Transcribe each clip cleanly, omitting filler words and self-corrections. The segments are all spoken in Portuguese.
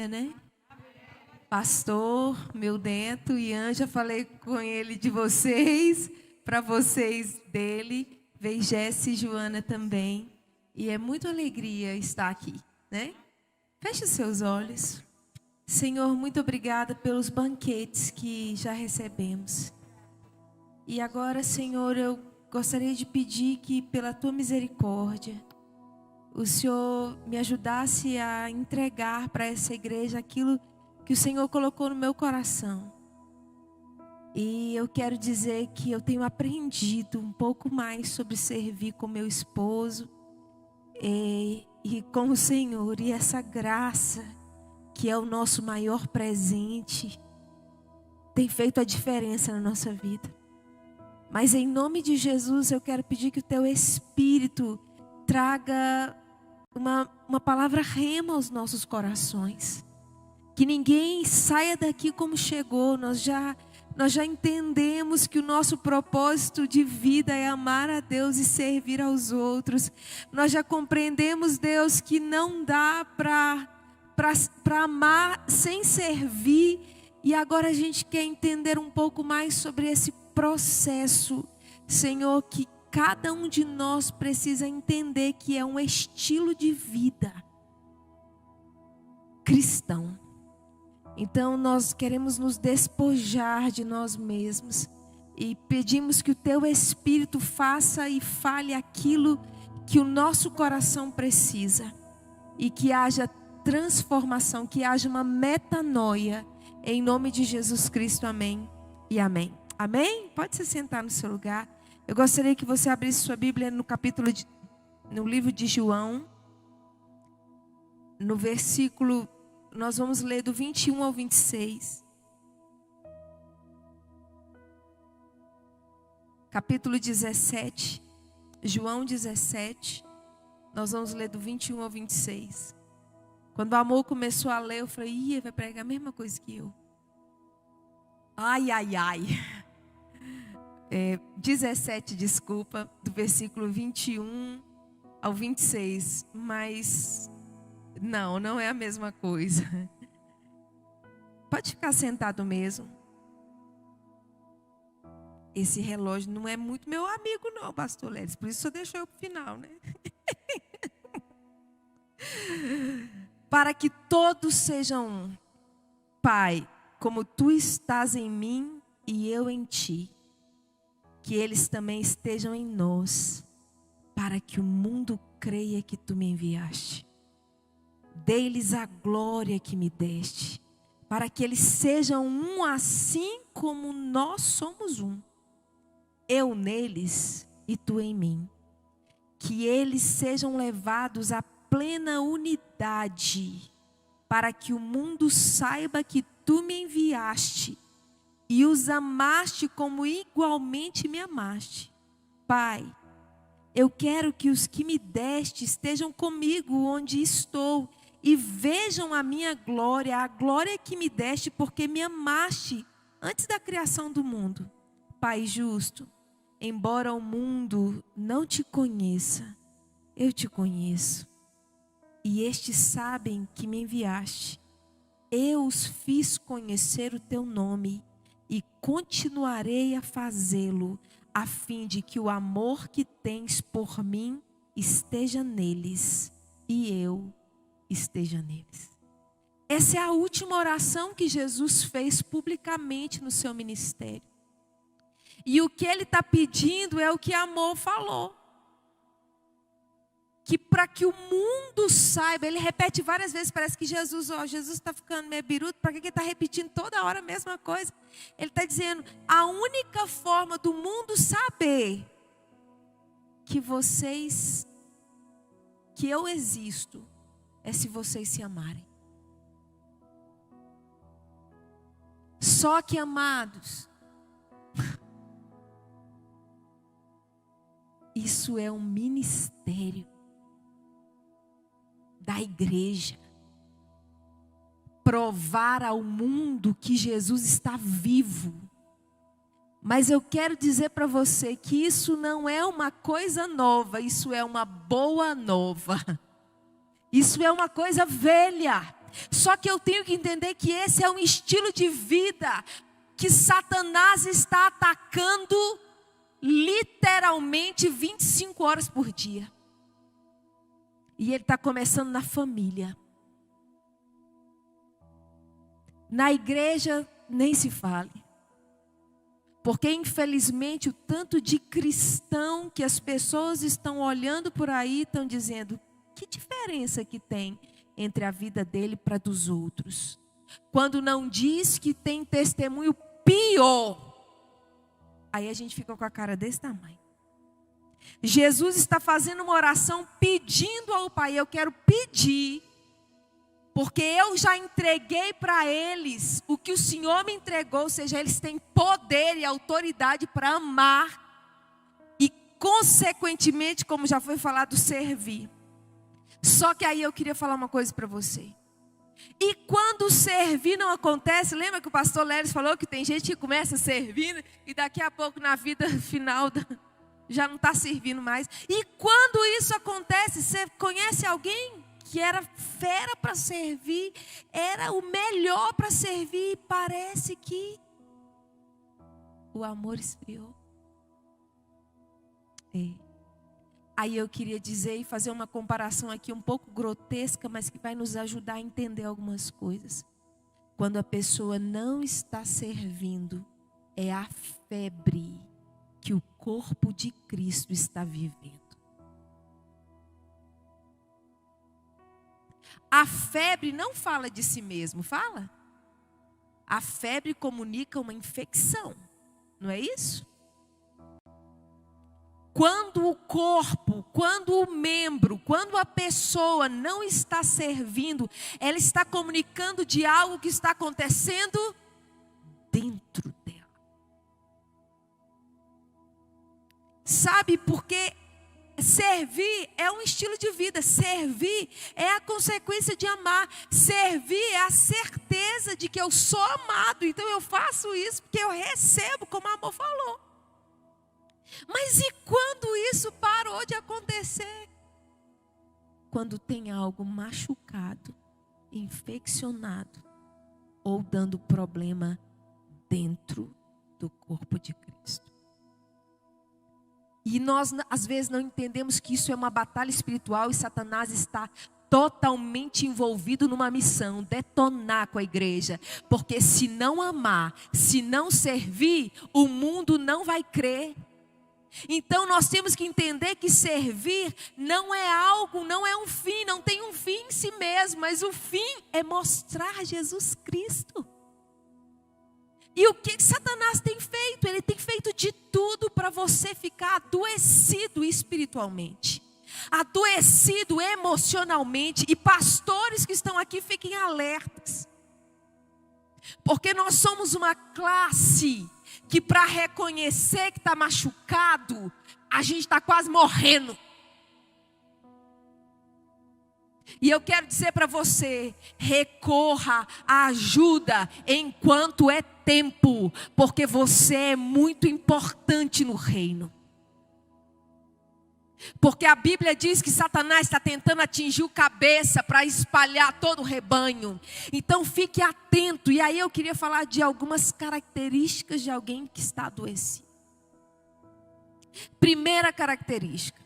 né? Pastor, meu neto, Ian, já falei com ele de vocês, para vocês dele, veio Jesse e Joana também. E é muita alegria estar aqui, né? Feche os seus olhos. Senhor, muito obrigada pelos banquetes que já recebemos. E agora, Senhor, eu gostaria de pedir que, pela tua misericórdia, o Senhor me ajudasse a entregar para essa igreja aquilo que o Senhor colocou no meu coração. E eu quero dizer que eu tenho aprendido um pouco mais sobre servir com meu esposo e com o Senhor. E essa graça, que é o nosso maior presente, tem feito a diferença na nossa vida. Mas em nome de Jesus eu quero pedir que o teu Espírito traga uma palavra rema aos nossos corações. Que ninguém saia daqui como chegou. Nós já entendemos que o nosso propósito de vida é amar a Deus e servir aos outros. Nós já compreendemos, Deus, que não dá para amar sem servir. E agora a gente quer entender um pouco mais sobre esse processo, Senhor, que cada um de nós precisa entender que é um estilo de vida cristão. Então nós queremos nos despojar de nós mesmos e pedimos que o teu Espírito faça e fale aquilo que o nosso coração precisa e que haja transformação, que haja uma metanoia, em nome de Jesus Cristo, amém e amém. Amém? Pode se sentar no seu lugar. Eu gostaria que você abrisse sua Bíblia no livro de João, no versículo, nós vamos ler do 21 ao 26. Capítulo 17, João 17, nós vamos ler do 21 ao 26. Quando o amor começou a ler, eu falei, ele vai pregar a mesma coisa que eu. Ai, ai, ai. 17, desculpa, do versículo 21 ao 26, mas não é a mesma coisa. Pode ficar sentado mesmo. Esse relógio não é muito meu amigo não, pastor Leris, por isso só deixou eu para o final, né? Para que todos sejam um, Pai, como tu estás em mim e eu em ti, que eles também estejam em nós, para que o mundo creia que tu me enviaste. Dê-lhes a glória que me deste, para que eles sejam um assim como nós somos um. Eu neles e tu em mim. Que eles sejam levados à plena unidade, para que o mundo saiba que tu me enviaste e os amaste como igualmente me amaste. Pai, eu quero que os que me deste estejam comigo onde estou e vejam a minha glória, a glória que me deste porque me amaste antes da criação do mundo. Pai justo, embora o mundo não te conheça, eu te conheço. E estes sabem que me enviaste. Eu os fiz conhecer o teu nome e continuarei a fazê-lo, a fim de que o amor que tens por mim esteja neles e eu esteja neles. Essa é a última oração que Jesus fez publicamente no seu ministério. E o que ele está pedindo é o que Amor falou. Que para que o mundo saiba, ele repete várias vezes, parece que Jesus está ficando meio biruto, para que ele está repetindo toda hora a mesma coisa? Ele está dizendo, a única forma do mundo saber que eu existo, é se vocês se amarem. Só que, amados, isso é um ministério da igreja, provar ao mundo que Jesus está vivo. Mas eu quero dizer para você que isso não é uma coisa nova, isso é uma boa nova. Isso é uma coisa velha. Só que eu tenho que entender que esse é um estilo de vida que Satanás está atacando literalmente 25 horas por dia. E ele está começando na família. Na igreja, nem se fale. Porque, infelizmente, o tanto de cristão que as pessoas estão olhando por aí, estão dizendo, que diferença que tem entre a vida dele para a dos outros? Quando não diz que tem testemunho pior, aí a gente fica com a cara desse tamanho. Jesus está fazendo uma oração pedindo ao Pai, eu quero pedir, porque eu já entreguei para eles o que o Senhor me entregou, ou seja, eles têm poder e autoridade para amar e, consequentemente, como já foi falado, servir. Só que aí eu queria falar uma coisa para você. E quando servir não acontece, lembra que o pastor Leris falou que tem gente que começa servindo e daqui a pouco na vida final já não está servindo mais. E quando isso acontece, você conhece alguém que era fera para servir, era o melhor para servir, e parece que o amor esfriou. Aí eu queria dizer e fazer uma comparação aqui um pouco grotesca, mas que vai nos ajudar a entender algumas coisas. Quando a pessoa não está servindo, é a febre que o corpo de Cristo está vivendo. A febre não fala de si mesmo, fala? A febre comunica uma infecção, não é isso? Quando o corpo, quando o membro, quando a pessoa não está servindo, ela está comunicando de algo que está acontecendo dentro dela. Sabe, porque servir é um estilo de vida, servir é a consequência de amar, servir é a certeza de que eu sou amado, então eu faço isso porque eu recebo, como a amor falou. Mas e quando isso parou de acontecer? Quando tem algo machucado, infeccionado ou dando problema dentro do corpo de Cristo. E nós, às vezes, não entendemos que isso é uma batalha espiritual e Satanás está totalmente envolvido numa missão, detonar com a igreja. Porque se não amar, se não servir, o mundo não vai crer. Então nós temos que entender que servir não é algo, não é um fim, não tem um fim em si mesmo, mas o fim é mostrar Jesus Cristo. E o que Satanás tem feito? Ele tem feito de tudo para você ficar adoecido espiritualmente, adoecido emocionalmente. E pastores que estão aqui, fiquem alertas. Porque nós somos uma classe que, para reconhecer que está machucado, a gente está quase morrendo. E eu quero dizer para você, recorra à ajuda enquanto é tempo, porque você é muito importante no reino. Porque a Bíblia diz que Satanás está tentando atingir o cabeça para espalhar todo o rebanho. Então fique atento. E aí eu queria falar de algumas características de alguém que está adoecido. Primeira característica,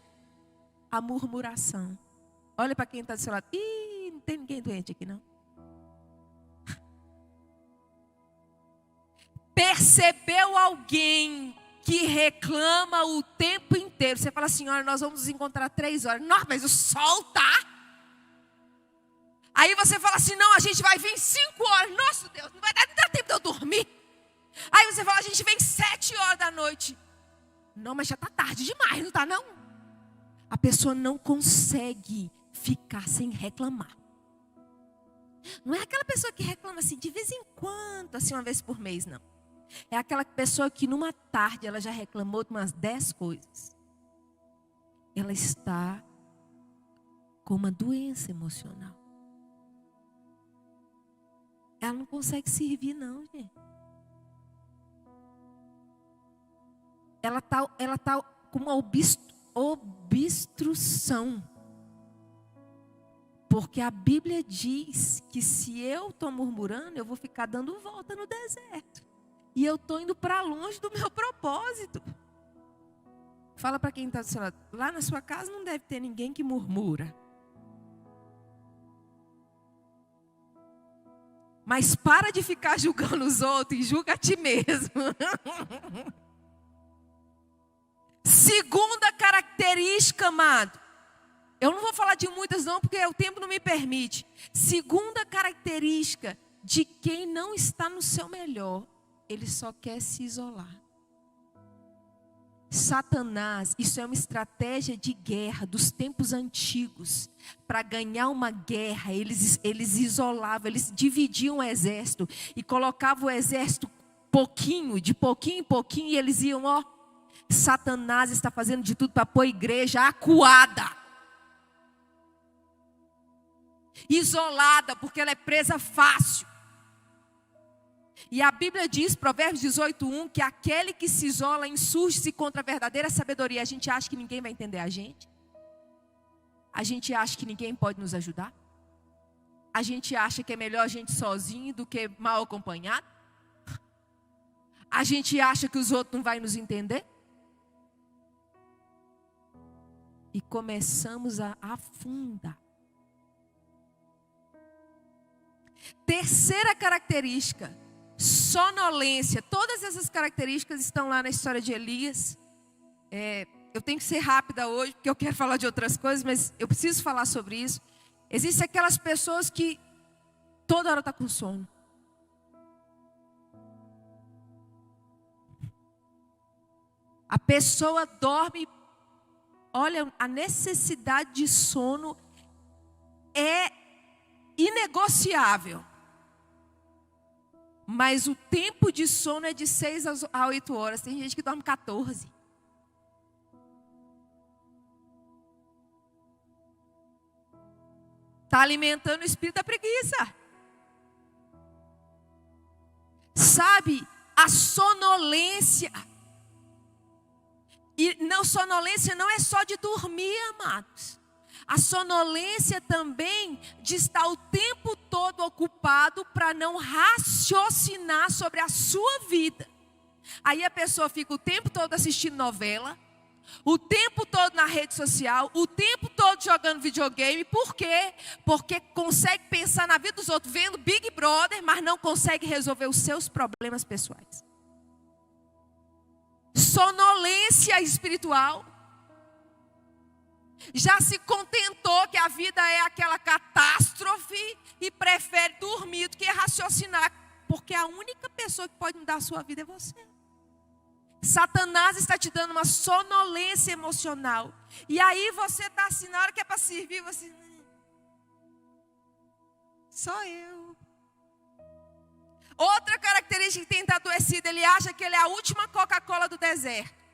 a murmuração. Olha para quem está do seu lado. Ih, não tem ninguém doente aqui não. Percebeu alguém que reclama o tempo inteiro? Você fala assim, olha, nós vamos nos encontrar 3 horas. Nossa, mas o sol tá. Aí você fala assim, não, a gente vai vir 5 horas. Nossa Deus, não vai dar tempo de eu dormir. Aí você fala, a gente vem 7 horas da noite. Não, mas já tá tarde demais, não tá não? A pessoa não consegue ficar sem reclamar. Não é aquela pessoa que reclama assim de vez em quando, assim uma vez por mês, não. É aquela pessoa que numa tarde ela já reclamou de umas 10 coisas. Ela está com uma doença emocional. Ela não consegue servir não, gente. Ela tá com uma obstrução. Porque a Bíblia diz que se eu estou murmurando, eu vou ficar dando volta no deserto. E eu estou indo para longe do meu propósito. Fala para quem está do seu lado. Lá na sua casa não deve ter ninguém que murmura. Mas para de ficar julgando os outros e julga a ti mesmo. Segunda característica, amado. Eu não vou falar de muitas não, porque o tempo não me permite. Segunda característica de quem não está no seu melhor. Ele só quer se isolar. Satanás, isso é uma estratégia de guerra dos tempos antigos. Para ganhar uma guerra, eles isolavam, eles dividiam o exército e colocavam o exército de pouquinho em pouquinho, e eles iam, ó. Satanás está fazendo de tudo para pôr a igreja acuada, isolada, porque ela é presa fácil. E a Bíblia diz, Provérbios 18:1, que aquele que se isola insurge-se contra a verdadeira sabedoria. A gente acha que ninguém vai entender a gente? A gente acha que ninguém pode nos ajudar? A gente acha que é melhor a gente sozinho do que mal acompanhado? A gente acha que os outros não vão nos entender? E começamos a afundar. Terceira característica, sonolência. Todas essas características estão lá na história de Elias. Eu tenho que ser rápida hoje, porque eu quero falar de outras coisas, mas eu preciso falar sobre isso. Existem aquelas pessoas que toda hora estão com sono. A pessoa dorme. Olha, a necessidade de sono é inegociável. Mas o tempo de sono é de 6 a 8 horas. Tem gente que dorme 14. Está alimentando o espírito da preguiça. Sabe, a sonolência. E não, sonolência não é só de dormir, amados. A sonolência também de estar o tempo todo ocupado para não raciocinar sobre a sua vida. Aí a pessoa fica o tempo todo assistindo novela, o tempo todo na rede social, o tempo todo jogando videogame. Por quê? Porque consegue pensar na vida dos outros, vendo Big Brother, mas não consegue resolver os seus problemas pessoais. Sonolência espiritual. Já se contentou que a vida é aquela catástrofe e prefere dormir do que raciocinar, porque a única pessoa que pode mudar a sua vida é você. Satanás está te dando uma sonolência emocional. E aí você está assim, na hora que é para servir, você... Só eu. Outra característica que tem estar adoecido, ele acha que ele é a última Coca-Cola do deserto.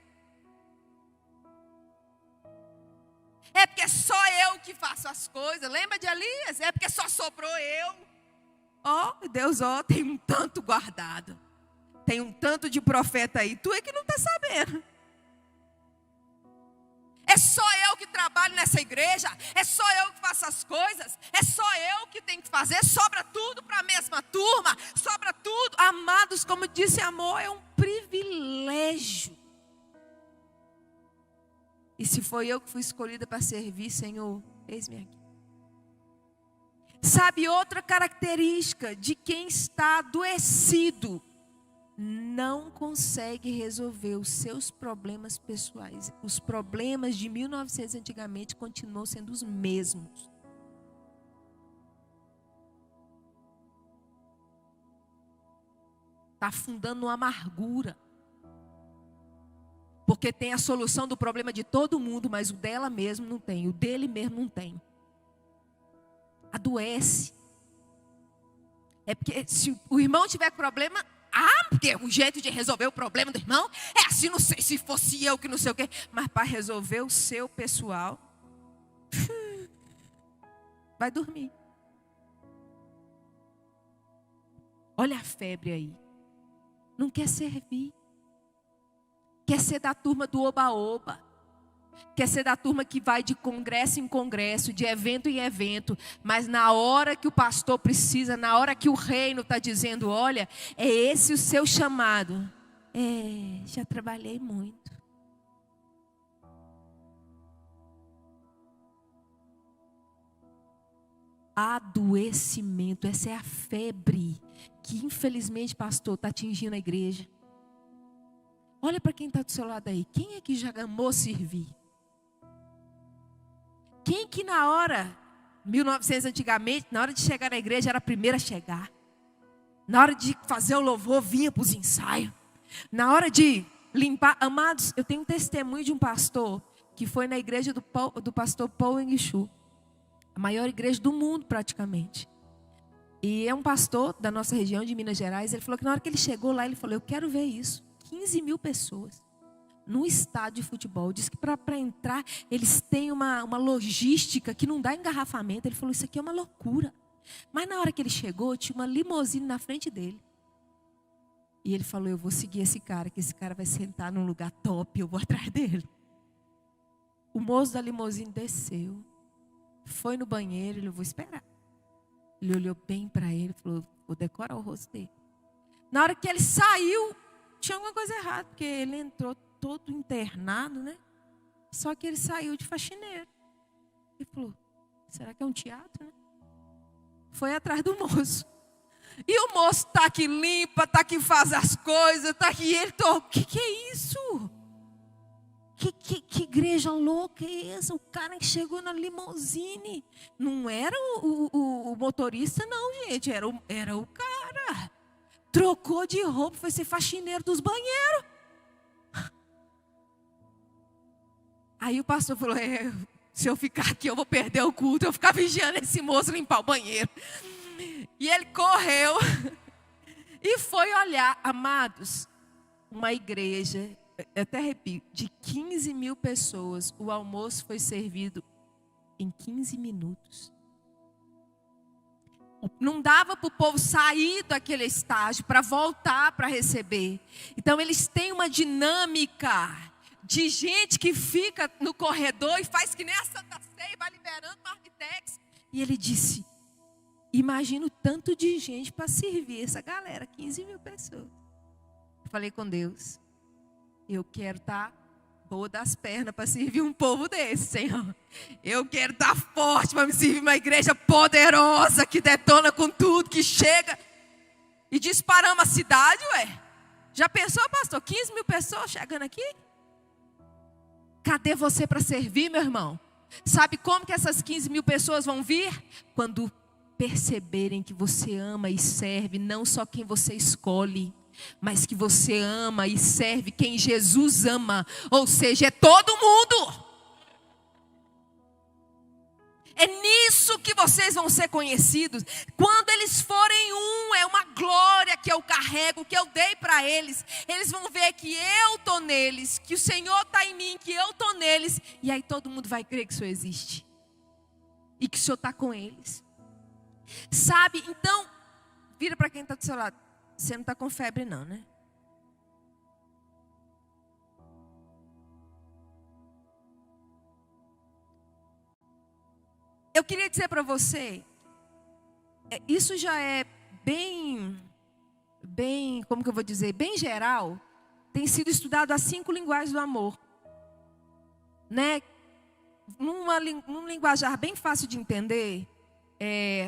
É porque só eu que faço as coisas. Lembra de Elias? É porque só sobrou eu. Deus, tem um tanto guardado. Tem um tanto de profeta aí. Tu é que não está sabendo. É só eu que trabalho nessa igreja. É só eu que faço as coisas. É só eu que tenho que fazer. Sobra tudo para a mesma turma. Sobra tudo. Amados, como disse amor, é um privilégio. E se foi eu que fui escolhida para servir, Senhor, eis-me aqui. Sabe, outra característica de quem está adoecido, não consegue resolver os seus problemas pessoais. Os problemas de 1900 antigamente continuam sendo os mesmos. Está afundando uma amargura. Porque tem a solução do problema de todo mundo, mas o dela mesmo não tem, o dele mesmo não tem. Adoece. É porque se o irmão tiver problema, porque o jeito de resolver o problema do irmão é assim, não sei se fosse eu que não sei o quê. Mas para resolver o seu pessoal, vai dormir. Olha a febre aí. Não quer servir. Quer ser da turma do oba-oba. Quer ser da turma que vai de congresso em congresso, de evento em evento, mas na hora que o pastor precisa, na hora que o reino está dizendo, olha, é esse o seu chamado. Já trabalhei muito. Adoecimento, essa é a febre que infelizmente, pastor, está atingindo a igreja. Olha para quem está do seu lado aí, quem é que já amou servir? Quem que na hora, 1900 antigamente, na hora de chegar na igreja era a primeira a chegar? Na hora de fazer o louvor, vinha para os ensaios. Na hora de limpar, amados, eu tenho um testemunho de um pastor que foi na igreja do pastor Paul Enguichu, a maior igreja do mundo praticamente. E é um pastor da nossa região de Minas Gerais. Ele falou que na hora que ele chegou lá, ele falou, eu quero ver isso. 15 mil pessoas num estádio de futebol. Diz que para entrar eles têm uma logística que não dá engarrafamento. Ele falou, isso aqui é uma loucura. Mas na hora que ele chegou, tinha uma limusine na frente dele. E ele falou, eu vou seguir esse cara, que esse cara vai sentar num lugar top, eu vou atrás dele. O moço da limusine desceu, foi no banheiro, ele, eu vou esperar. Ele olhou bem para ele, falou, vou decorar o rosto dele. Na hora que ele saiu, tinha alguma coisa errada, porque ele entrou todo internado, né? Só que ele saiu de faxineiro. Ele falou, será que é um teatro, né? Foi atrás do moço. E o moço está aqui limpa, está aqui faz as coisas, está aqui, ele o que é isso? Que igreja louca é essa? O cara que chegou na limusine. Não era o motorista não, gente, era o cara. Trocou de roupa, foi ser faxineiro dos banheiros. Aí o pastor falou, se eu ficar aqui eu vou perder o culto. Eu vou ficar vigiando esse moço limpar o banheiro. E ele correu e foi olhar, amados, uma igreja, eu até repito, de 15 mil pessoas. O almoço foi servido em 15 minutos. Não dava para o povo sair daquele estágio para voltar para receber. Então eles têm uma dinâmica de gente que fica no corredor e faz que nem a Santa Ceia, vai liberando marmitex. E ele disse, imagino tanto de gente para servir essa galera, 15 mil pessoas. Eu falei com Deus, eu quero estar boa das pernas para servir um povo desse, Senhor. Eu quero estar forte para me servir uma igreja poderosa, que detona com tudo, que chega e disparamos a cidade, ué. Já pensou, pastor, 15 mil pessoas chegando aqui? Cadê você para servir, meu irmão? Sabe como que essas 15 mil pessoas vão vir? Quando perceberem que você ama e serve não só quem você escolhe, mas que você ama e serve quem Jesus ama. Ou seja, é todo mundo. É nisso que vocês vão ser conhecidos. Quando eles forem um, é uma glória que eu carrego, que eu dei para eles. Eles vão ver que eu estou neles, que o Senhor está em mim, que eu estou neles. E aí todo mundo vai crer que o Senhor existe. E que o Senhor está com eles. Sabe, então, vira para quem está do seu lado. Você não está com febre não, né? Eu queria dizer para você, isso já é bem, como que eu vou dizer, bem geral. Tem sido estudado as 5 linguagens do amor, né? Num linguajar bem fácil de entender,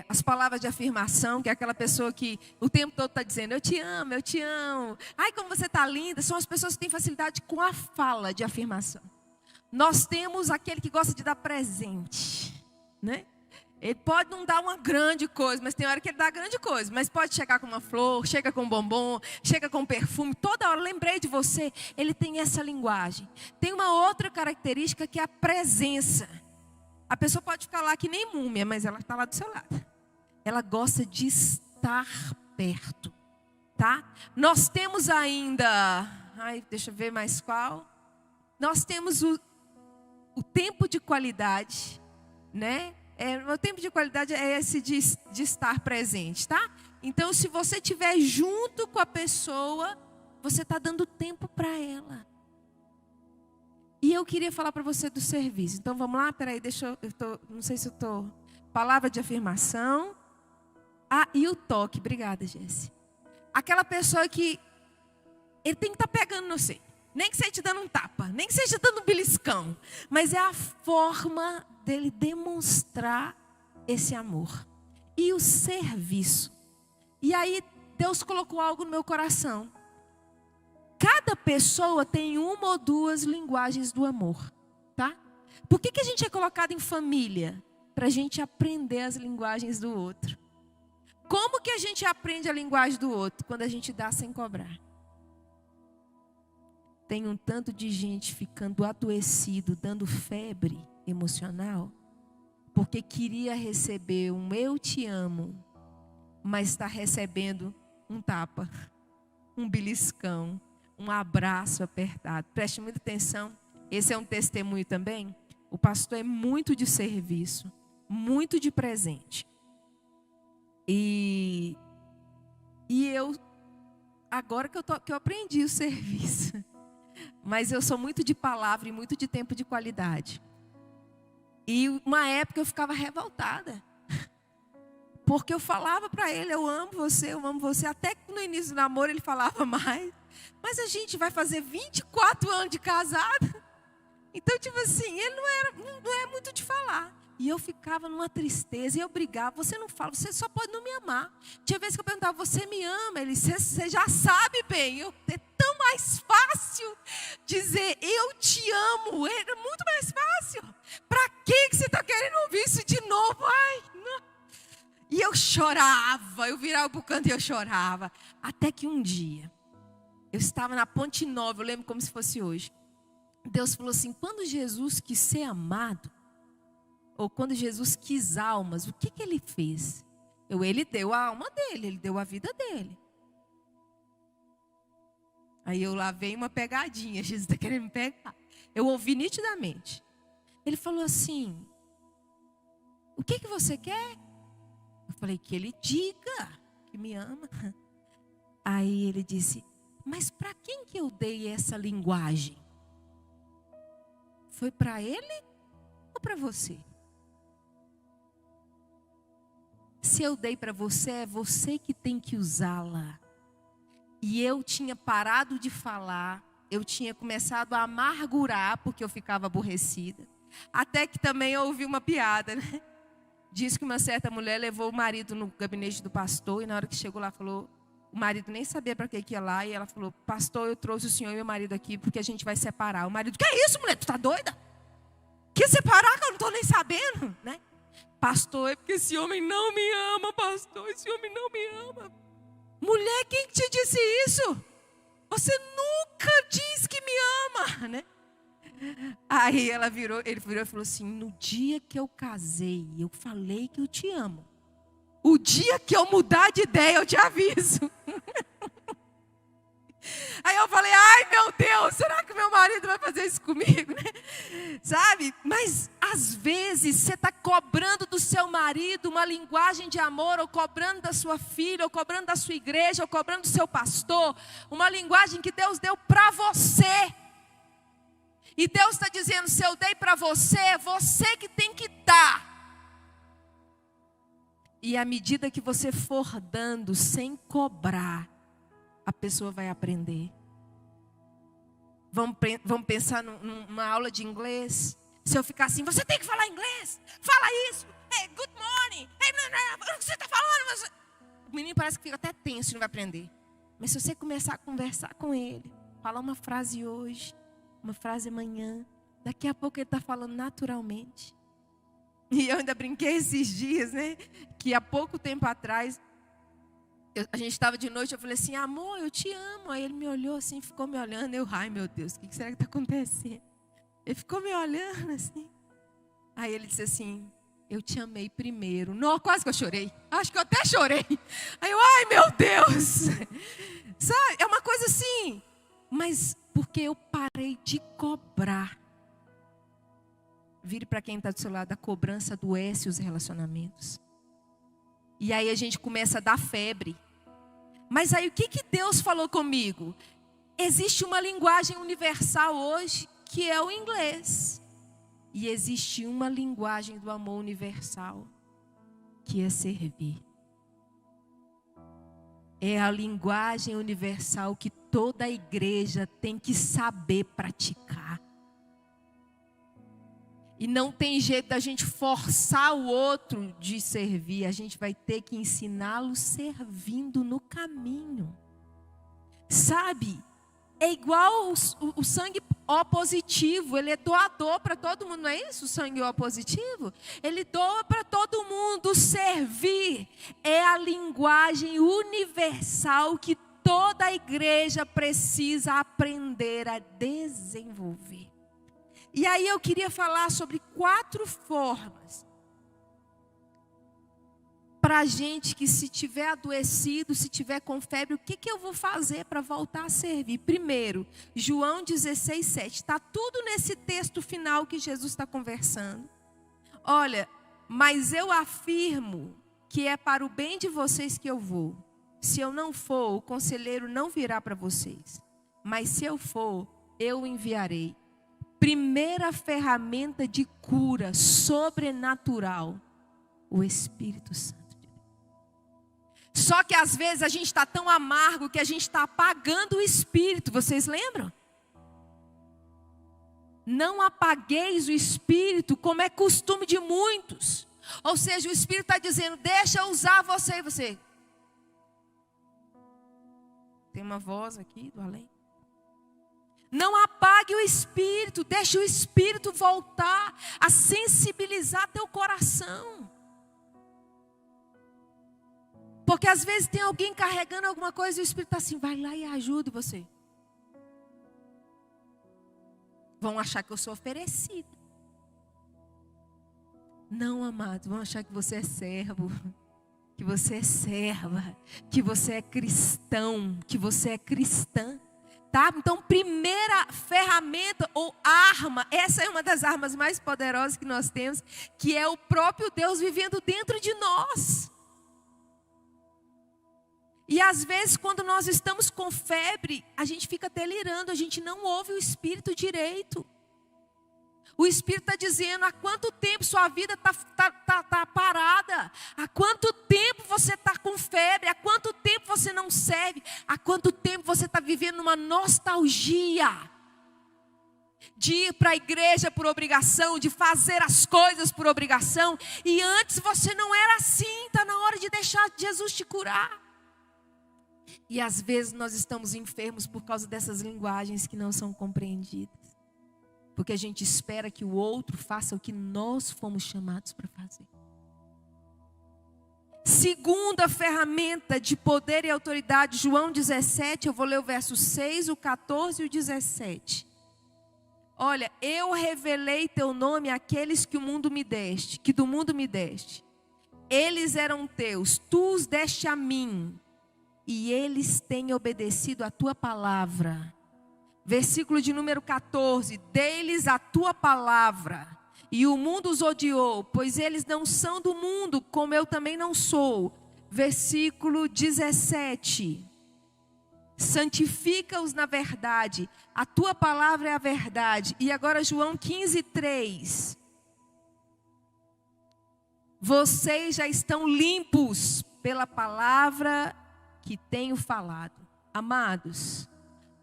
as palavras de afirmação, que é aquela pessoa que o tempo todo está dizendo, eu te amo, eu te amo. Ai, como você está linda. São as pessoas que têm facilidade com a fala de afirmação. Nós temos aquele que gosta de dar presente, né? Ele pode não dar uma grande coisa, mas tem hora que ele dá grande coisa. Mas pode chegar com uma flor, chega com um bombom, chega com um perfume. Toda hora, lembrei de você. Ele tem essa linguagem. Tem uma outra característica que é a presença. A pessoa pode ficar lá que nem múmia, mas ela está lá do seu lado. Ela gosta de estar perto, tá? Nós temos ainda, deixa eu ver mais qual. Nós temos o tempo de qualidade, né? O tempo de qualidade é esse de estar presente, tá? Então, se você estiver junto com a pessoa, você está dando tempo para ela. E eu queria falar para você do serviço. Então vamos lá, peraí, não sei se eu estou. Palavra de afirmação. E o toque. Obrigada, Jesse. Aquela pessoa que ele tem que estar pegando no você. Nem que seja te dando um tapa, nem que seja dando um beliscão. Mas é a forma dele demonstrar esse amor. E o serviço. E aí Deus colocou algo no meu coração. Cada pessoa tem uma ou duas linguagens do amor, tá? Por que a gente é colocado em família? Para a gente aprender as linguagens do outro. Como que a gente aprende a linguagem do outro? Quando a gente dá sem cobrar. Tem um tanto de gente ficando adoecido, dando febre emocional, porque queria receber um eu te amo, mas está recebendo um tapa, um beliscão, um abraço apertado. Preste muita atenção, esse é um testemunho também. O pastor é muito de serviço, muito de presente. E eu, agora que eu aprendi o serviço, mas eu sou muito de palavra e muito de tempo de qualidade. E uma época eu ficava revoltada. Porque eu falava para ele, eu amo você. Até que no início do namoro ele falava mais. Mas a gente vai fazer 24 anos de casado. Então, tipo assim, ele não é muito de falar. E eu ficava numa tristeza, e eu brigava, você não fala, você só pode não me amar. Tinha vezes que eu perguntava, você me ama? Ele disse, você já sabe bem, é tão mais fácil dizer, eu te amo, é muito mais fácil. Para que você está querendo ouvir isso de novo? Ai, não. E eu chorava, eu virava para o canto e eu chorava. Até que um dia, eu estava na Ponte Nova, eu lembro como se fosse hoje. Deus falou assim, quando Jesus quis ser amado, ou quando Jesus quis almas, o que ele fez? Ele deu a alma dele, ele deu a vida dele. Aí eu lá veio uma pegadinha, Jesus está querendo me pegar. Eu ouvi nitidamente. Ele falou assim, o que você quer? Eu falei, que ele diga que me ama. Aí ele disse, mas para quem que eu dei essa linguagem? Foi para ele ou para você? Se eu dei para você, é você que tem que usá-la. E eu tinha parado de falar, eu tinha começado a amargurar, porque eu ficava aborrecida. Até que também eu ouvi uma piada, né? Diz que uma certa mulher levou o marido no gabinete do pastor, e na hora que chegou lá, falou, o marido nem sabia para que ia lá, e ela falou, pastor, eu trouxe o senhor e meu marido aqui, porque a gente vai separar. O marido, que é isso, mulher, tu tá doida? Que separar que eu não estou nem sabendo, né? Pastor, é porque esse homem não me ama, pastor, esse homem não me ama. Mulher, quem te disse isso? Você nunca diz que me ama, né? Aí ele virou e falou assim, no dia que eu casei, eu falei que eu te amo. O dia que eu mudar de ideia, eu te aviso. Aí eu falei, ai meu Deus, será que meu marido vai fazer isso comigo, né? Sabe? Mas às vezes você está cobrando do seu marido uma linguagem de amor, ou cobrando da sua filha, ou cobrando da sua igreja, ou cobrando do seu pastor, uma linguagem que Deus deu para você. E Deus está dizendo, se eu dei para você, é você que tem que dar. E à medida que você for dando sem cobrar, a pessoa vai aprender. Vamos pensar numa aula de inglês. Se eu ficar assim, você tem que falar inglês. Fala isso. Hey, good morning. Hey, o que você está falando? O menino parece que fica até tenso e não vai aprender. Mas se você começar a conversar com ele, falar uma frase hoje, uma frase amanhã, daqui a pouco ele está falando naturalmente. E eu ainda brinquei esses dias, né? Que há pouco tempo atrás, a gente estava de noite, eu falei assim, amor, eu te amo. Aí ele me olhou assim, ficou me olhando. Eu, ai meu Deus, o que será que está acontecendo? Ele ficou me olhando assim. Aí ele disse assim, eu te amei primeiro. Não, quase que eu chorei. Acho que eu até chorei. Aí eu, ai meu Deus. Sabe, é uma coisa assim. Mas porque eu parei de cobrar. Vire para quem está do seu lado, a cobrança adoece os relacionamentos. E aí a gente começa a dar febre. Mas aí o que Deus falou comigo? Existe uma linguagem universal hoje que é o inglês. E existe uma linguagem do amor universal, que é servir. É a linguagem universal que toda a igreja tem que saber praticar. E não tem jeito da gente forçar o outro de servir. A gente vai ter que ensiná-lo servindo no caminho. Sabe? É igual o sangue O positivo. Ele é doador para todo mundo. Não é isso o sangue O positivo? Ele doa para todo mundo. Servir é a linguagem universal que toda a igreja precisa aprender a desenvolver. E aí eu queria falar sobre 4 formas para a gente que, se tiver adoecido, se tiver com febre, o que eu vou fazer para voltar a servir? Primeiro, João 16:7. Está tudo nesse texto final que Jesus está conversando. Olha, mas eu afirmo que é para o bem de vocês que eu vou. Se eu não for, o conselheiro não virá para vocês. Mas se eu for, eu o enviarei. Primeira ferramenta de cura sobrenatural, o Espírito Santo. Só que às vezes a gente está tão amargo que a gente está apagando o Espírito. Vocês lembram? Não apagueis o Espírito, como é costume de muitos. Ou seja, o Espírito está dizendo, deixa eu usar você. E você... Tem uma voz aqui do além. Não apague o Espírito, deixe o Espírito voltar a sensibilizar teu coração. Porque às vezes tem alguém carregando alguma coisa e o Espírito está assim, vai lá e ajuda você. Vão achar que eu sou oferecida. Não, amado, vão achar que você é servo, que você é serva, que você é cristão, que você é cristã. Tá? Então, primeira ferramenta ou arma, essa é uma das armas mais poderosas que nós temos, que é o próprio Deus vivendo dentro de nós. E às vezes, quando nós estamos com febre, a gente fica delirando, a gente não ouve o Espírito direito. O Espírito está dizendo, há quanto tempo sua vida está parada? Há quanto tempo você está com febre? Há quanto tempo você não serve? Há quanto tempo você está vivendo uma nostalgia? De ir para a igreja por obrigação, de fazer as coisas por obrigação. E antes você não era assim, está na hora de deixar Jesus te curar. E às vezes nós estamos enfermos por causa dessas linguagens que não são compreendidas. Porque a gente espera que o outro faça o que nós fomos chamados para fazer. Segunda ferramenta de poder e autoridade, João 17, eu vou ler o verso 6, o 14 e o 17. Olha, eu revelei teu nome àqueles que o mundo me deste, que do mundo me deste. Eles eram teus, tu os deste a mim, e eles têm obedecido a tua palavra. Versículo de número 14, dei-lhes a tua palavra, e o mundo os odiou, pois eles não são do mundo, como eu também não sou. Versículo 17, santifica-os na verdade, a tua palavra é a verdade. E agora João 15:3, vocês já estão limpos pela palavra que tenho falado. Amados,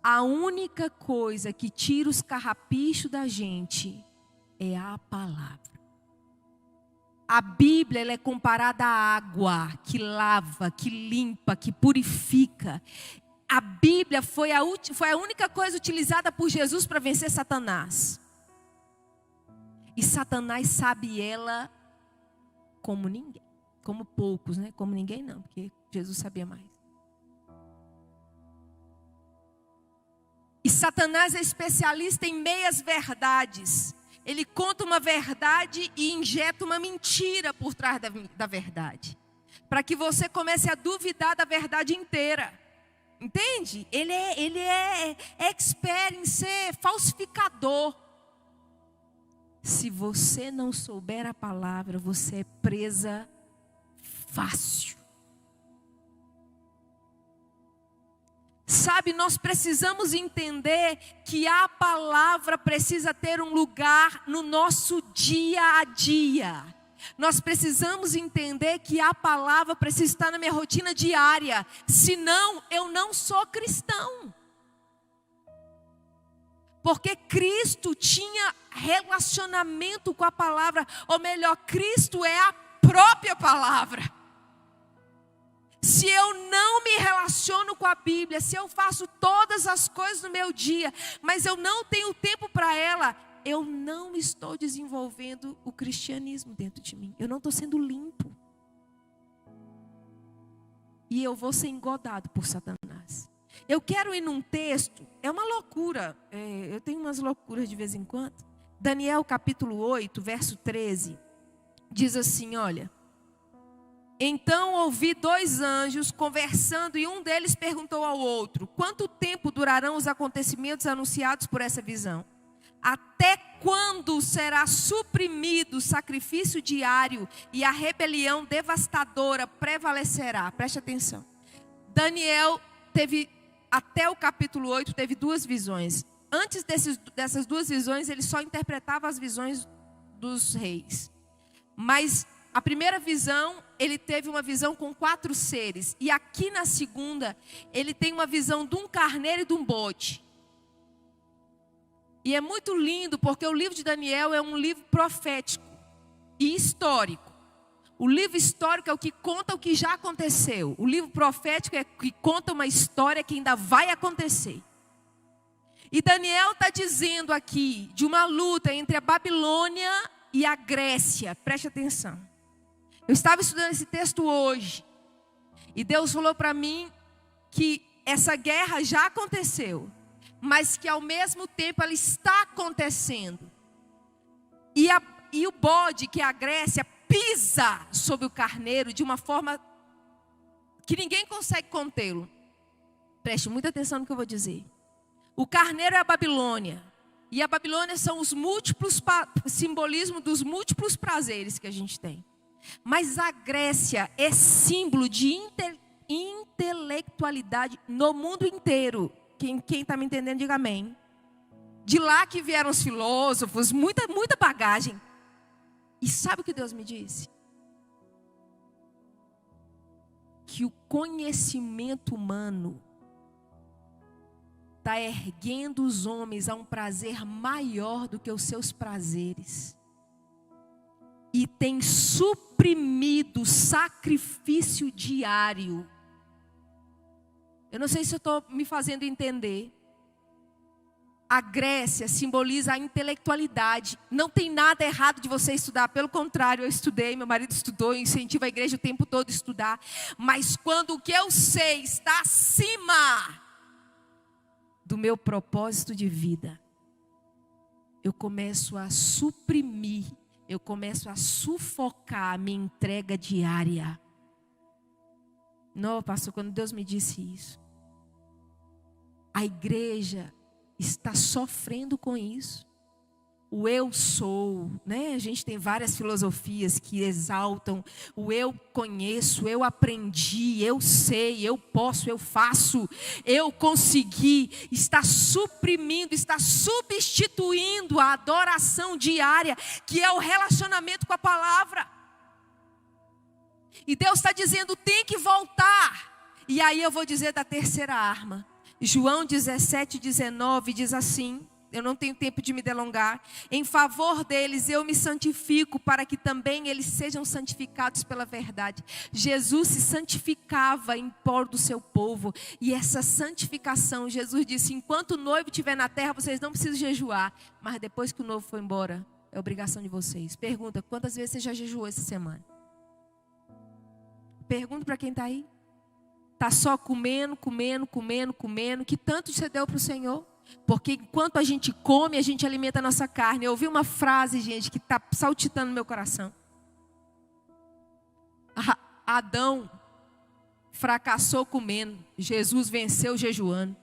a única coisa que tira os carrapichos da gente é a palavra. A Bíblia, ela é comparada à água que lava, que limpa, que purifica. A Bíblia foi a única coisa utilizada por Jesus para vencer Satanás. E Satanás sabe ela como ninguém. Como poucos, né? Como ninguém não, porque Jesus sabia mais. E Satanás é especialista em meias verdades. Ele conta uma verdade e injeta uma mentira por trás da verdade. Para que você comece a duvidar da verdade inteira. Entende? Ele é expert em ser falsificador. Se você não souber a palavra, você é presa fácil. Sabe, nós precisamos entender que a palavra precisa ter um lugar no nosso dia a dia. Nós precisamos entender que a palavra precisa estar na minha rotina diária. Senão, eu não sou cristão. Porque Cristo tinha relacionamento com a palavra. Ou melhor, Cristo é a própria palavra. Se eu não me relaciono com a Bíblia, se eu faço todas as coisas no meu dia, mas eu não tenho tempo para ela, eu não estou desenvolvendo o cristianismo dentro de mim. Eu não estou sendo limpo. E eu vou ser engodado por Satanás. Eu quero ir num texto, é uma loucura, eu tenho umas loucuras de vez em quando. Daniel capítulo 8, verso 13, diz assim, olha. Então ouvi 2 anjos conversando e um deles perguntou ao outro: quanto tempo durarão os acontecimentos anunciados por essa visão? Até quando será suprimido o sacrifício diário e a rebelião devastadora prevalecerá? Preste atenção. Daniel teve, até o capítulo 8, teve 2 visões. Antes dessas 2 visões, ele só interpretava as visões dos reis. Mas a primeira visão, ele teve uma visão com 4 seres. E aqui na segunda, ele tem uma visão de um carneiro e de um bode. E é muito lindo, porque o livro de Daniel é um livro profético e histórico. O livro histórico é o que conta o que já aconteceu. O livro profético é o que conta uma história que ainda vai acontecer. E Daniel está dizendo aqui de uma luta entre a Babilônia e a Grécia. Preste atenção. Eu estava estudando esse texto hoje. E Deus falou para mim que essa guerra já aconteceu. Mas que ao mesmo tempo ela está acontecendo. E o bode, que é a Grécia, pisa sobre o carneiro de uma forma que ninguém consegue contê-lo. Preste muita atenção no que eu vou dizer. O carneiro é a Babilônia. E a Babilônia são os múltiplos simbolismo dos múltiplos prazeres que a gente tem. Mas a Grécia é símbolo de intelectualidade no mundo inteiro. Quem está me entendendo, diga amém. De lá que vieram os filósofos, muita bagagem. E sabe o que Deus me disse? Que o conhecimento humano está erguendo os homens a um prazer maior do que os seus prazeres. E tem suprimido o sacrifício diário. Eu não sei se eu estou me fazendo entender. A Grécia simboliza a intelectualidade. Não tem nada errado de você estudar. Pelo contrário, eu estudei, meu marido estudou, eu incentivo a igreja o tempo todo a estudar. Mas quando o que eu sei está acima do meu propósito de vida, eu começo a suprimir, eu começo a sufocar a minha entrega diária. Não, pastor, quando Deus me disse isso, a igreja está sofrendo com isso. O eu sou, né? A gente tem várias filosofias que exaltam o eu conheço, eu aprendi, eu sei, eu posso, eu faço, eu consegui. Está suprimindo, está substituindo a adoração diária, que é o relacionamento com a palavra. E Deus está dizendo, tem que voltar. E aí eu vou dizer da terceira arma. João 17:19 diz assim, eu não tenho tempo de me delongar. Em favor deles eu me santifico, para que também eles sejam santificados pela verdade. Jesus se santificava em prol do seu povo. E essa santificação, Jesus disse, enquanto o noivo estiver na terra, vocês não precisam jejuar. Mas depois que o noivo for embora, é obrigação de vocês. Pergunta, quantas vezes você já jejuou essa semana? Pergunta para quem está aí. Está só comendo. Que tanto você deu para o Senhor? Porque enquanto a gente come, a gente alimenta a nossa carne. Eu ouvi uma frase, gente, que está saltitando no meu coração. Adão fracassou comendo. Jesus venceu jejuando.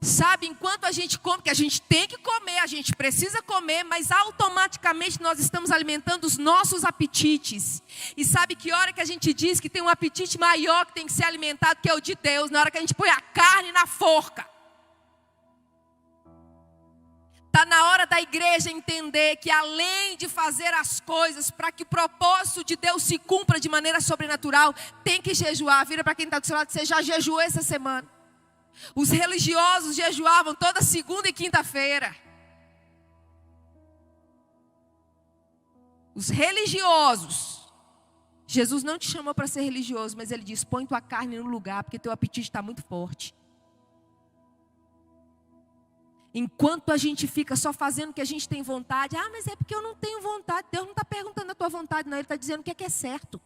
Sabe, enquanto a gente come, que a gente tem que comer, a gente precisa comer, mas automaticamente nós estamos alimentando os nossos apetites. E sabe que hora que a gente diz que tem um apetite maior que tem que ser alimentado, que é o de Deus, na hora que a gente põe a carne na forca. Está na hora da igreja entender que além de fazer as coisas para que o propósito de Deus se cumpra de maneira sobrenatural, tem que jejuar. Vira para quem está do seu lado, você já jejuou essa semana. Os religiosos jejuavam toda segunda e quinta-feira. Os religiosos. Jesus não te chamou para ser religioso, mas ele diz, põe tua carne no lugar, porque teu apetite está muito forte. Enquanto a gente fica só fazendo o que a gente tem vontade, mas é porque eu não tenho vontade. Deus não está perguntando a tua vontade, não. Ele está dizendo o que é certo.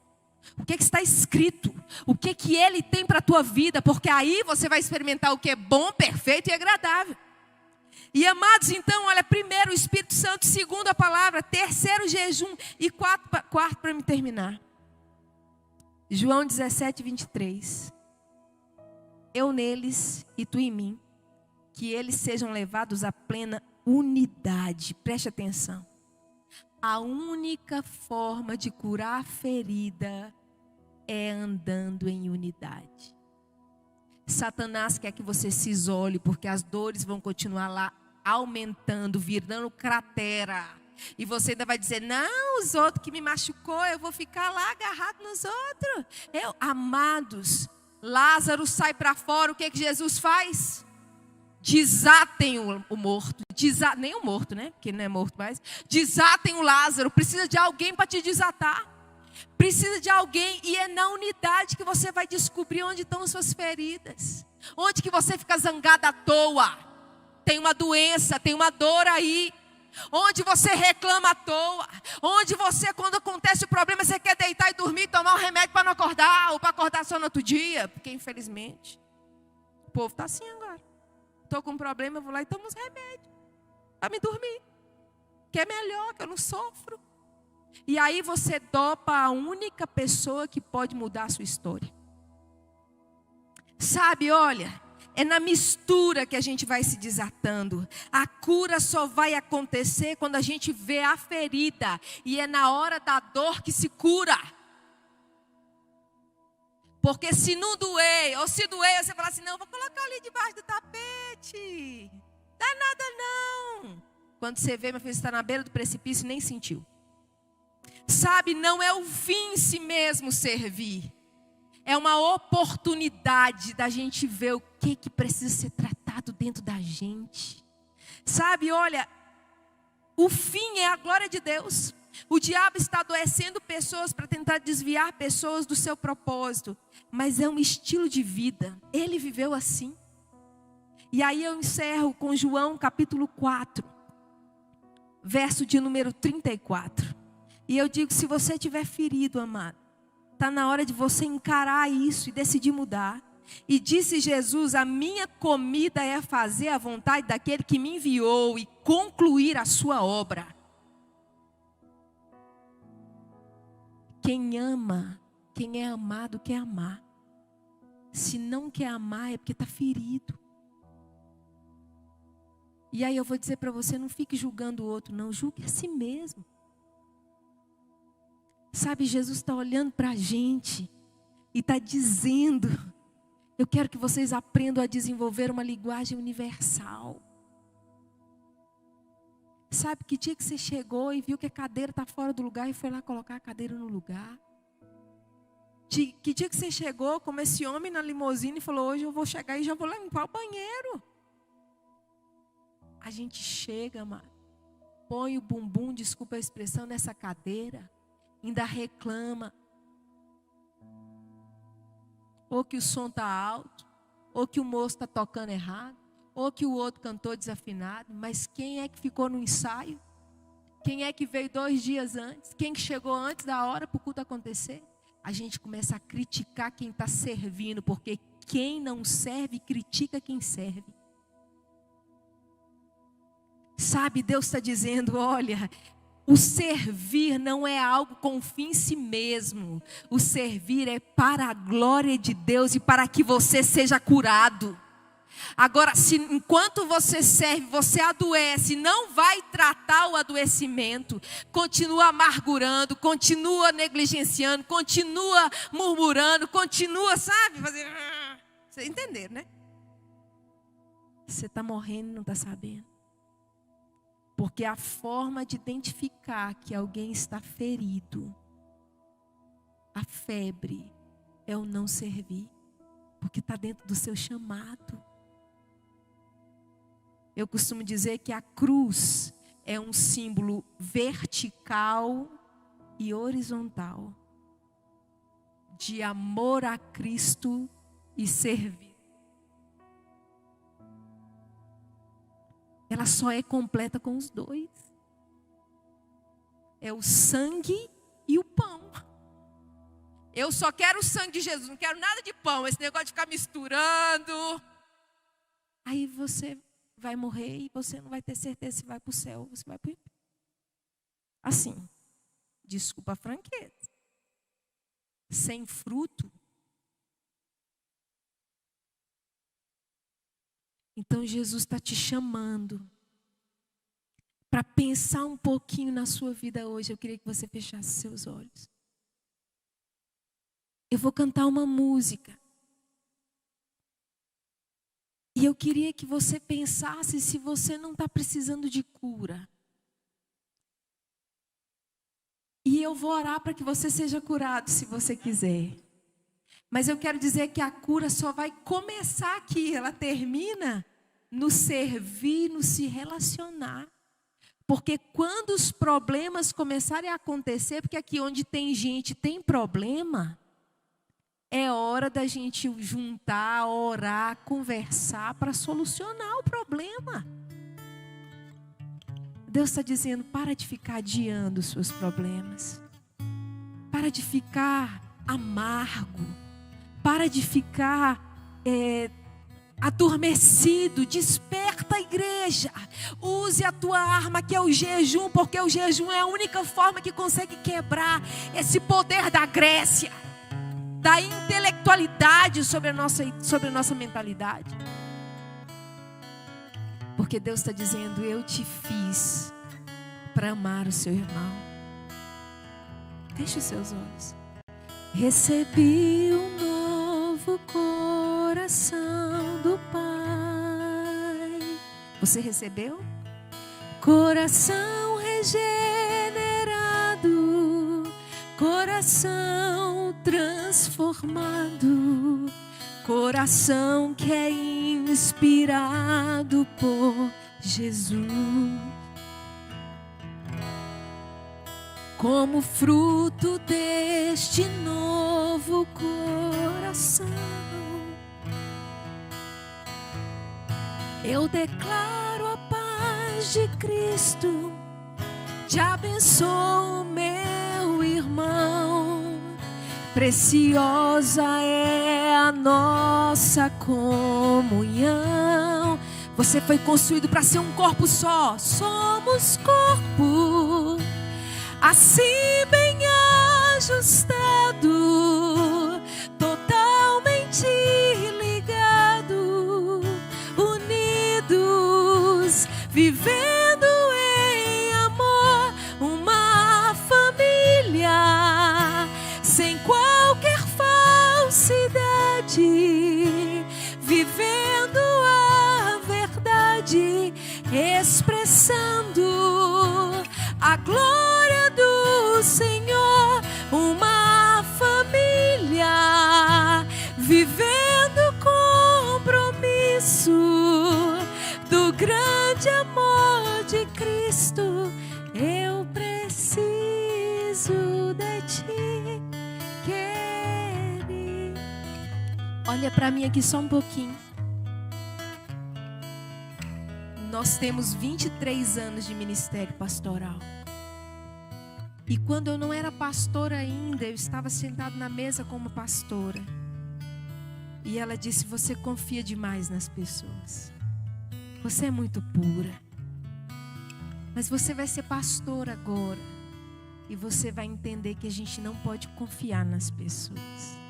O que está escrito. O que Ele tem para a tua vida. Porque aí você vai experimentar o que é bom, perfeito e agradável. E amados, então, olha, primeiro o Espírito Santo, segundo a palavra, terceiro jejum e quarto para me terminar. João 17, 23. Eu neles e tu em mim, que eles sejam levados à plena unidade. Preste atenção. A única forma de curar a ferida é andando em unidade. Satanás quer que você se isole, porque as dores vão continuar lá aumentando, virando cratera. E você ainda vai dizer, não, os outros que me machucou, eu vou ficar lá agarrado nos outros. Amados, Lázaro sai para fora, o que Jesus faz? Desatem o morto, nem o morto, né? Porque ele não é morto mais. Desatem o Lázaro, precisa de alguém para te desatar. Precisa de alguém, e é na unidade que você vai descobrir onde estão as suas feridas. Onde que você fica zangado à toa. Tem uma doença, tem uma dor aí. Onde você reclama à toa. Onde você, quando acontece o problema, você quer deitar e dormir, tomar um remédio para não acordar, ou para acordar só no outro dia. Porque infelizmente, o povo está assim agora. Estou com um problema, eu vou lá e tomo uns remédios para me dormir. Que é melhor, que eu não sofro. E aí você dopa a única pessoa que pode mudar a sua história. Sabe, olha, é na mistura que a gente vai se desatando. A cura só vai acontecer quando a gente vê a ferida. E é na hora da dor que se cura. Porque se não doer, ou se doer, você fala assim, não, vou colocar ali debaixo do tapete. Dá nada não. Quando você vê, meu filho, você está na beira do precipício e nem sentiu. Sabe, não é o fim em si mesmo servir. É uma oportunidade da gente ver o que precisa ser tratado dentro da gente. Sabe, olha, o fim é a glória de Deus. O diabo está adoecendo pessoas para tentar desviar pessoas do seu propósito. Mas é um estilo de vida. Ele viveu assim. E aí eu encerro com João capítulo 4. Verso de número 34. E eu digo, se você estiver ferido, amado, está na hora de você encarar isso e decidir mudar. E disse Jesus, a minha comida é fazer a vontade daquele que me enviou e concluir a sua obra. Quem ama, quem é amado quer amar. Se não quer amar é porque está ferido. E aí eu vou dizer para você, não fique julgando o outro, não, julgue a si mesmo. Sabe, Jesus está olhando para a gente e está dizendo, eu quero que vocês aprendam a desenvolver uma linguagem universal. Sabe, que dia que você chegou e viu que a cadeira está fora do lugar e foi lá colocar a cadeira no lugar? Que dia que você chegou como esse homem na limusine e falou, hoje eu vou chegar e já vou limpar o banheiro. A gente chega, mano, põe o bumbum, desculpa a expressão, nessa cadeira. Ainda reclama. Ou que o som está alto. Ou que o moço está tocando errado. Ou que o outro cantou desafinado. Mas quem é que ficou no ensaio? Quem é que veio 2 dias antes? Quem que chegou antes da hora para o culto acontecer? A gente começa a criticar quem está servindo. Porque quem não serve, critica quem serve. Sabe, Deus está dizendo, olha... O servir não é algo com fim em si mesmo. O servir é para a glória de Deus e para que você seja curado. Agora, se enquanto você serve, você adoece, não vai tratar o adoecimento, continua amargurando, continua negligenciando, continua murmurando, continua, sabe? Fazendo... Vocês entenderam, né? Você está morrendo e não está sabendo. Porque a forma de identificar que alguém está ferido, a febre, é o não servir. Porque está dentro do seu chamado. Eu costumo dizer que a cruz é um símbolo vertical e horizontal de amor a Cristo e servir. Ela só é completa com os dois. É o sangue e o pão. Eu só quero o sangue de Jesus, não quero nada de pão. Esse negócio de ficar misturando. Aí você vai morrer e você não vai ter certeza se vai para o céu ou se vai para o inferno. Assim, desculpa a franqueza. Sem fruto. Então Jesus está te chamando para pensar um pouquinho na sua vida hoje. Eu queria que você fechasse seus olhos. Eu vou cantar uma música. E eu queria que você pensasse se você não está precisando de cura. E eu vou orar para que você seja curado, se você quiser. Mas eu quero dizer que a cura só vai começar aqui. Ela termina no servir, no se relacionar. Porque quando os problemas começarem a acontecer, porque aqui onde tem gente tem problema, é hora da gente juntar, orar, conversar para solucionar o problema. Deus está dizendo, para de ficar adiando os seus problemas. Para de ficar amargo. Para de ficar adormecido. Desperta a igreja. Use a tua arma que é o jejum, porque o jejum é a única forma que consegue quebrar esse poder da Grécia, da intelectualidade sobre a nossa mentalidade. Porque Deus está dizendo, eu te fiz para amar o seu irmão. Feche os seus olhos. Recebi um novo coração do Pai. Você recebeu? Coração regenerado, coração transformado, coração que é inspirado por Jesus. Como fruto deste novo coração, eu declaro a paz de Cristo, te abençoo, meu irmão. Preciosa é a nossa comunhão. Você foi construído para ser um corpo só. Somos corpo, assim bem ajustado, totalmente ligado, unidos, vivendo em amor, uma família, sem qualquer falsidade, vivendo a verdade, expressando a glória do Senhor, uma família, vivendo compromisso do grande amor de Cristo. Eu preciso de ti, querido. Olha para mim aqui só um pouquinho. Nós temos 23 anos de ministério pastoral. E quando eu não era pastora ainda, eu estava sentada na mesa como pastora. E ela disse, você confia demais nas pessoas. Você é muito pura. Mas você vai ser pastora agora. E você vai entender que a gente não pode confiar nas pessoas.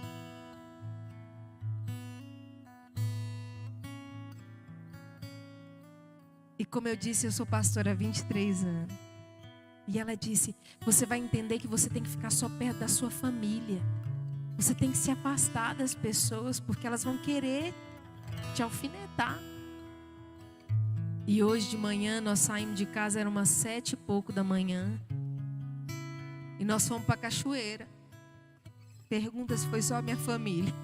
E como eu disse, eu sou pastora há 23 anos. E ela disse, você vai entender que você tem que ficar só perto da sua família. Você tem que se afastar das pessoas, porque elas vão querer te alfinetar. E hoje de manhã nós saímos de casa, era umas 7 e pouco da manhã. E nós fomos para a cachoeira. Pergunta se foi só a minha família.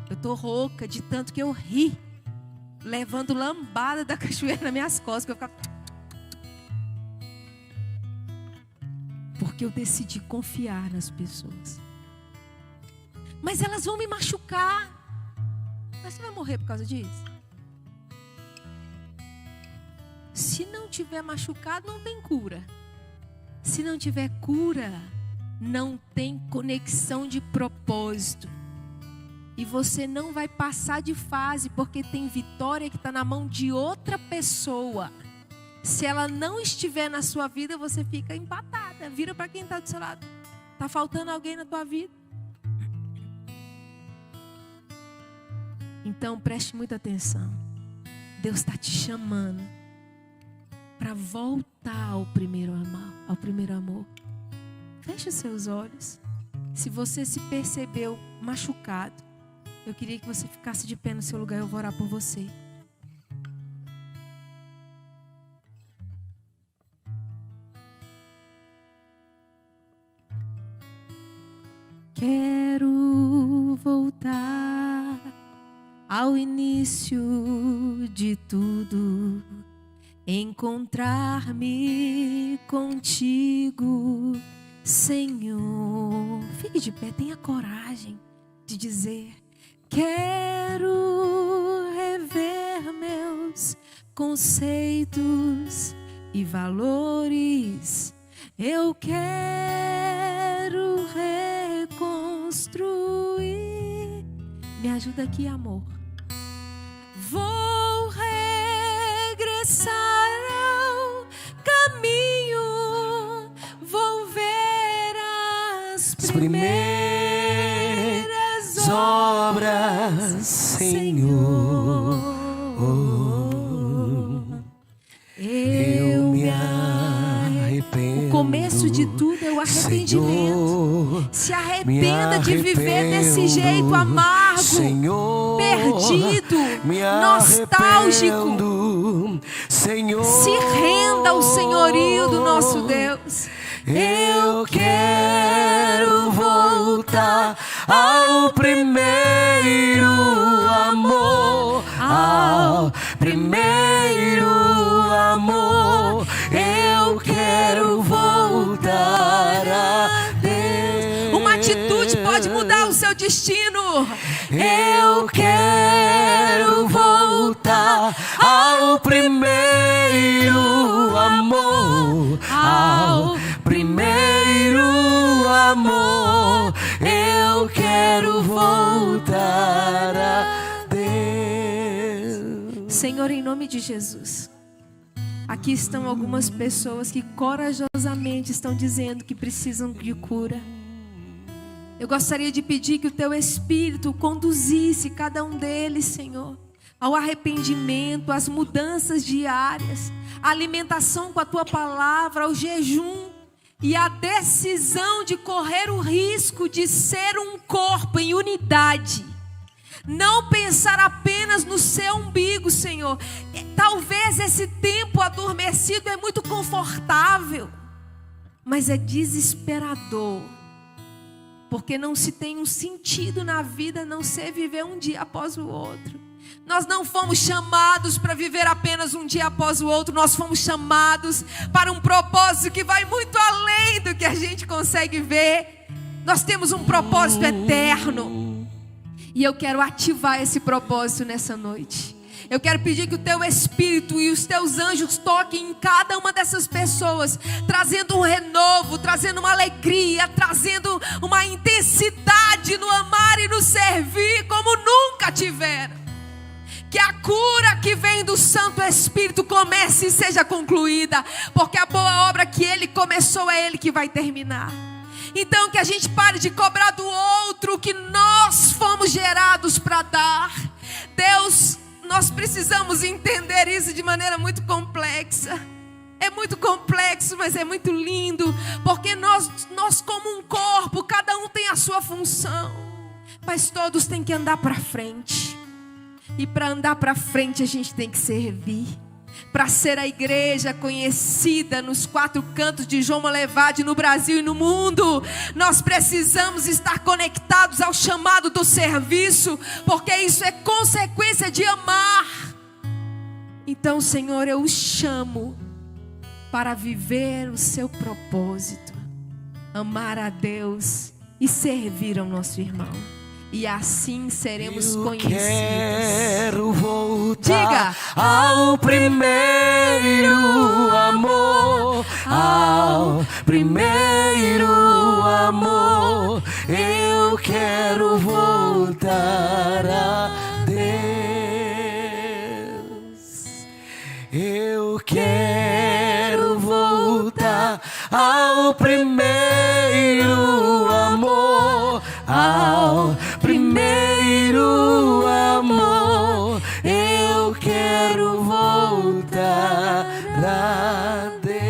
Eu tô rouca de tanto que eu ri, levando lambada da cachoeira nas minhas costas, que eu ficava... Porque eu decidi confiar nas pessoas. Mas elas vão me machucar. Mas você vai morrer por causa disso? Se não tiver machucado, não tem cura. Se não tiver cura, não tem conexão de propósito. E você não vai passar de fase, porque tem vitória que está na mão de outra pessoa. Se ela não estiver na sua vida, você fica empatada. Vira para quem está do seu lado. Está faltando alguém na tua vida? Então preste muita atenção. Deus está te chamando para voltar ao primeiro amor. Feche os seus olhos. Se você se percebeu machucado, eu queria que você ficasse de pé no seu lugar. Eu vou orar por você. Quero voltar ao início de tudo, encontrar-me contigo, Senhor. Fique de pé, tenha coragem de dizer: quero rever meus conceitos e valores. Eu quero reconstruir. Me ajuda aqui, amor. Vou regressar ao caminho. Vou ver as primeiras obras, Senhor. Eu me arrependo. O começo de tudo é o arrependimento. Senhor, se arrependa de viver desse jeito amargo, Senhor, perdido, nostálgico. Senhor, se renda ao senhorio do nosso Deus. Eu quero voltar ao primeiro amor, ao primeiro amor. Eu quero voltar a Deus. Uma atitude pode mudar o seu destino. Eu quero voltar ao primeiro amor, ao primeiro amor. Eu quero voltar a Deus. Senhor, em nome de Jesus, aqui estão algumas pessoas que corajosamente estão dizendo que precisam de cura. Eu gostaria de pedir que o Teu Espírito conduzisse cada um deles, Senhor, ao arrependimento, às mudanças diárias, à alimentação com a Tua palavra, ao jejum e à decisão de correr o risco de ser um corpo em unidade. Não pensar apenas no seu umbigo, Senhor. Talvez esse tempo adormecido é muito confortável, mas é desesperador. Porque não se tem um sentido na vida a não ser viver um dia após o outro. Nós não fomos chamados para viver apenas um dia após o outro. Nós fomos chamados para um propósito que vai muito além do que a gente consegue ver. Nós temos um propósito eterno. E eu quero ativar esse propósito nessa noite. Eu quero pedir que o Teu Espírito e os Teus anjos toquem em cada uma dessas pessoas, trazendo um renovo, trazendo uma alegria, trazendo uma intensidade no amar e no servir como nunca tiveram. Que a cura que vem do Santo Espírito comece e seja concluída, porque a boa obra que Ele começou é Ele que vai terminar. Então que a gente pare de cobrar do outro o que nós fomos gerados para dar. Deus, Nós precisamos entender isso de maneira muito complexa. É muito complexo, mas é muito lindo, porque nós como um corpo, cada um tem a sua função, mas todos têm que andar para frente. E para andar para frente a gente tem que servir. Para ser a igreja conhecida nos 4 cantos de João Molevade, no Brasil e no mundo, nós precisamos estar conectados ao chamado do serviço, porque isso é consequência de amar. Então, Senhor, eu o chamo para viver o seu propósito, amar a Deus e servir ao nosso irmão. E assim seremos conhecidos. Quero voltar. Diga: ao primeiro amor, ao primeiro amor. Eu quero voltar a Deus. Eu quero voltar ao primeiro amor, ao primeiro amor. Eu quero voltar a Deus.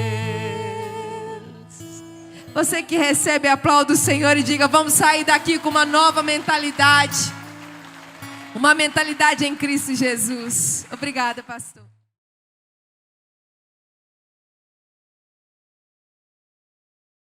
Você que recebe, aplauda o Senhor e diga: vamos sair daqui com uma nova mentalidade. Uma mentalidade em Cristo Jesus. Obrigada, pastor.